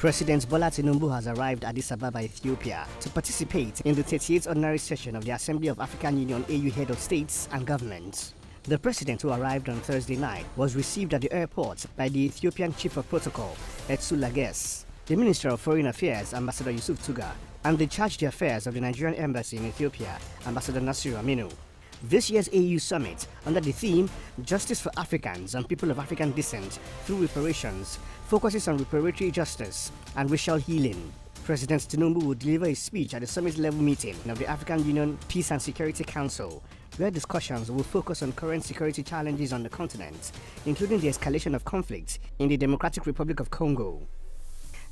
President Bola Tinubu has arrived at Addis Ababa, Ethiopia, to participate in the 38th Ordinary Session of the Assembly of African Union AU Head of States and Governments. The president, who arrived on Thursday night, was received at the airport by the Ethiopian Chief of Protocol, Ethiopia, the Minister of Foreign Affairs, Ambassador Yusuf Tuga, and the Charge d'Affaires of the Nigerian Embassy in Ethiopia, Ambassador Nasiru Aminu. This year's AU Summit, under the theme Justice for Africans and People of African Descent Through Reparations, focuses on reparatory justice and racial healing. President Tinubu will deliver a speech at the summit-level meeting of the African Union Peace and Security Council, where discussions will focus on current security challenges on the continent, including the escalation of conflict in the Democratic Republic of Congo.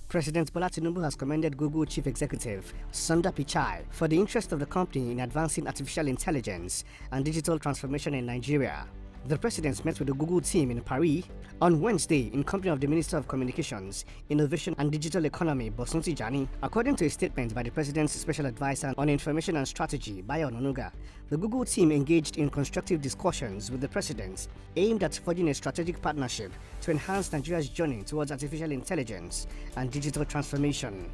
President Bola Tinubu has commended Google Chief Executive Sundar Pichai for the interest of the company in advancing artificial intelligence and digital transformation in Nigeria. The president met with the Google team in Paris on Wednesday in company of the Minister of Communications, Innovation and Digital Economy, Bosun Tijani. According to a statement by the president's special advisor on information and strategy, Bayo Ononuga, the Google team engaged in constructive discussions with the president aimed at forging a strategic partnership to enhance Nigeria's journey towards artificial intelligence and digital transformation.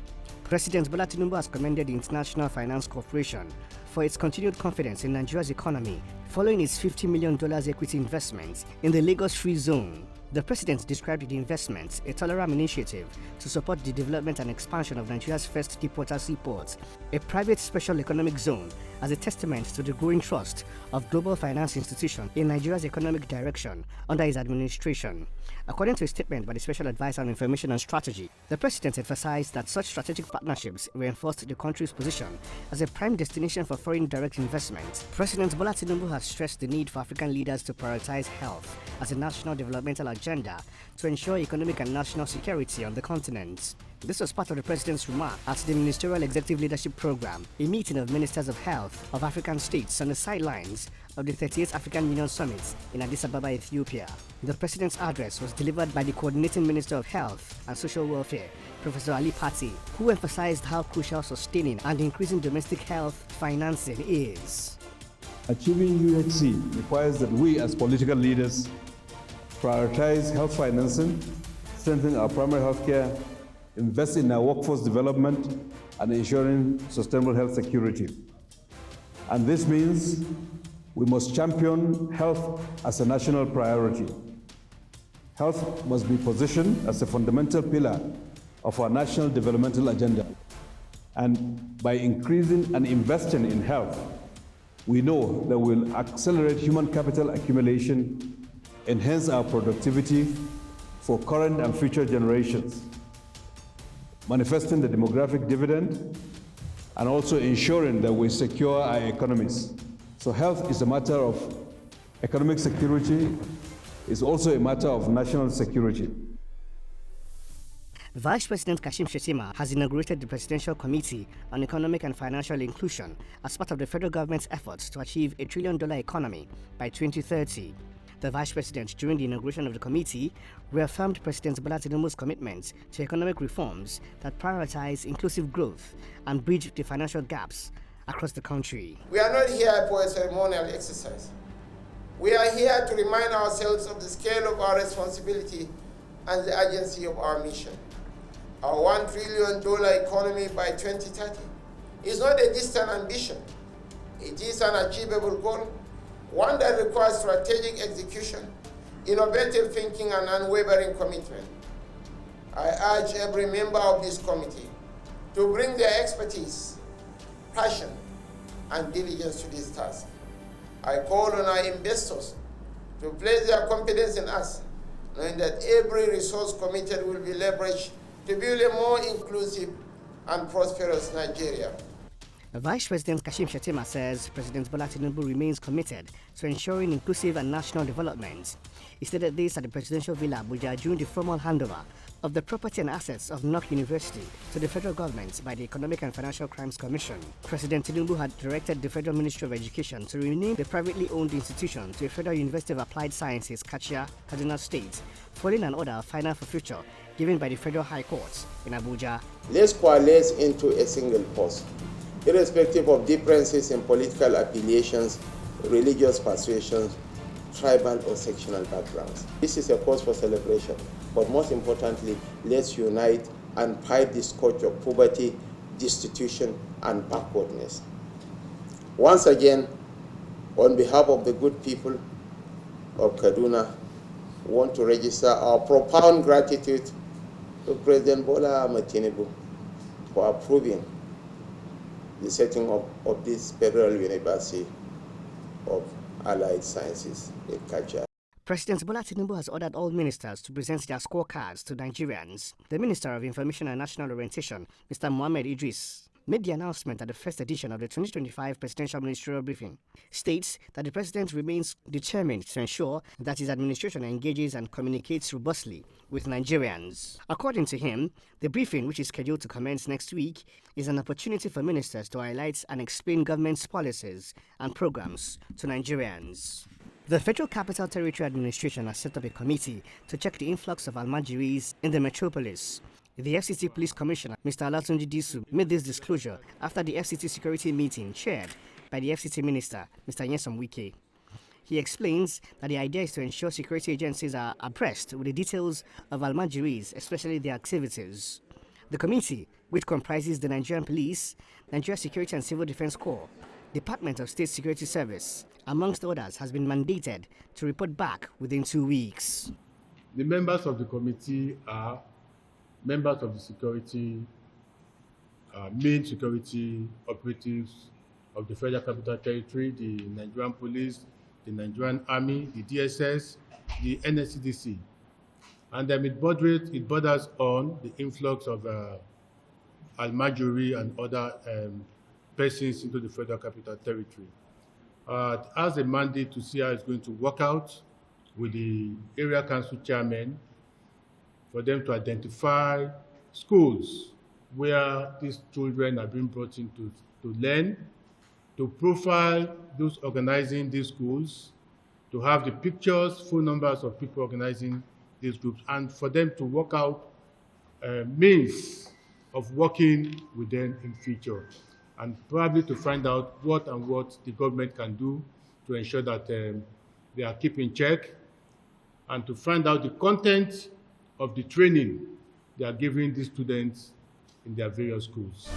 President Bola Tinubu has commended the International Finance Corporation for its continued confidence in Nigeria's economy following its $50 million equity investment in the Lagos Free Zone. The president described the investment a tolerant initiative to support the development and expansion of Nigeria's first deep-water seaport, a private special economic zone, as a testament to the growing trust of global finance institutions in Nigeria's economic direction under his administration. According to a statement by the Special Advisor on Information and Strategy, the president emphasized that such strategic partnerships reinforced the country's position as a prime destination for foreign direct investment. President Bola Tinubu has stressed the need for African leaders to prioritize health as a national developmental agenda to ensure economic and national security on the continent. This was part of the president's remark at the Ministerial Executive Leadership Program, a meeting of ministers of health of African states on the sidelines of the 38th African Union Summit in Addis Ababa, Ethiopia. The president's address was delivered by the Coordinating Minister of Health and Social Welfare, Professor Ali Pati, who emphasized how crucial sustaining and increasing domestic health financing is. Achieving UHC requires that we as political leaders prioritize health financing, strengthen our primary health care, invest in our workforce development, and ensuring sustainable health security. And this means we must champion health as a national priority. Health must be positioned as a fundamental pillar of our national developmental agenda. And by increasing and investing in health, we know that we'll accelerate human capital accumulation, enhance our productivity for current and future generations, manifesting the demographic dividend, and also ensuring that we secure our economies. So health is a matter of economic security, it's also a matter of national security. Vice President Shettima has inaugurated the Presidential Committee on Economic and Financial Inclusion as part of the federal government's efforts to achieve a $1 trillion economy by 2030. The Vice President, during the inauguration of the committee, reaffirmed President Bola Tinubu's commitment to economic reforms that prioritize inclusive growth and bridge the financial gaps across the country. We are not here for a ceremonial exercise. We are here to remind ourselves of the scale of our responsibility and the urgency of our mission. Our $1 trillion economy by 2030 is not a distant ambition. It is an achievable goal, one that requires strategic execution, innovative thinking, and unwavering commitment. I urge every member of this committee to bring their expertise, passion, and diligence to this task. I call on our investors to place their confidence in us, knowing that every resource committed will be leveraged to build a more inclusive and prosperous Nigeria. Vice President Shettima says President Bola Tinubu remains committed to ensuring inclusive and national development. He stated this at the Presidential Villa Abuja during the formal handover of the property and assets of North University to the federal government by the Economic and Financial Crimes Commission. President Tinubu had directed the Federal Ministry of Education to rename the privately owned institution to a Federal University of Applied Sciences, Kachia, Kaduna State, following an order of final forfeiture given by the Federal High Court in Abuja. Let's coalesce into a single cause, irrespective of differences in political affiliations, religious persuasions, tribal or sectional backgrounds. This is a cause for celebration, but most importantly, let's unite and fight the scourge of poverty, destitution, and backwardness. Once again, on behalf of the good people of Kaduna, we want to register our profound gratitude to President Bola Tinubu for approving the setting up of this Federal University of Allied Sciences in Kajah. President Bola Tinubu has ordered all ministers to present their scorecards to Nigerians. The Minister of Information and National Orientation, Mr. Mohammed Idris, made the announcement at the first edition of the 2025 Presidential Ministerial Briefing, states that the President remains determined to ensure that his administration engages and communicates robustly with Nigerians. According to him, the briefing, which is scheduled to commence next week, is an opportunity for ministers to highlight and explain government's policies and programs to Nigerians. The Federal Capital Territory Administration has set up a committee to check the influx of Almajiris in the metropolis. The FCT Police Commissioner, Mr. Olatunji Disu, made this disclosure after the FCT security meeting chaired by the FCT Minister, Mr. Wike. He explains that the idea is to ensure security agencies are abreast with the details of Almajiris, especially their activities. The committee, which comprises the Nigerian Police, Nigeria Security and Civil Defense Corps, Department of State Security Service, amongst others, has been mandated to report back within 2 weeks. The members of the committee are members of the security, main security operatives of the Federal Capital Territory, the Nigerian Police, the Nigerian Army, the DSS, the NSCDC. And it borders on the influx of Almajiri and other persons into the Federal Capital Territory. It has a mandate to see how it's going to work out with the area council chairmen for them to identify schools where these children are being brought in to learn, to profile those organizing these schools, to have the pictures, phone numbers of people organizing these groups, and for them to work out means of working with them in future, and probably to find out what the government can do to ensure that they are kept in check, and to find out the content of the training they are giving these students in their various schools.